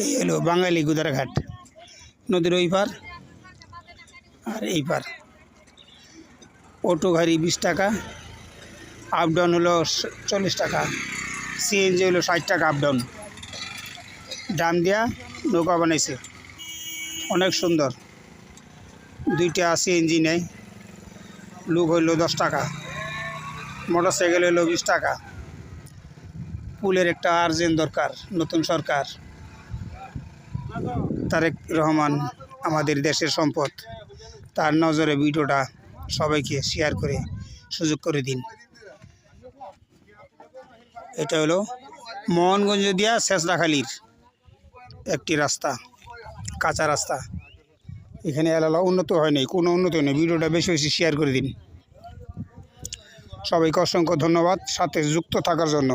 এই হলো বাঙালি গুদারাঘাট, নদীর ওই পার আর এই পার। অটো গাড়ি 20 টাকা, আপ ডাউন হলো 40 টাকা, সিএনজি হলো 60 টাকা আপ ডাউন। ডাম দিয়া নৌকা বানাইছে, অনেক সুন্দর। 2টা সিএনজি নেয়, লুক হইল 10 টাকা, মোটর সাইকেল হইল 20 টাকা। পুলের একটা আর্জেন্ট দরকার, নতুন সরকার। তারেক রহমান আমাদের দেশের সম্পদ, তার নজরে ভিডিওটা সবাইকে শেয়ার করে সুযোগ করে দিন। এটা হলো মোহনগঞ্জ দিয়া শেষরাখালির একটি রাস্তা, কাঁচা রাস্তা। এখানে এলাকা উন্নত হয় নাই, কোনো উন্নত হয় নাই। ভিডিওটা বেশি বেশি শেয়ার করে দিন। সবাইকে অসংখ্য ধন্যবাদ সাথে যুক্ত থাকার জন্য।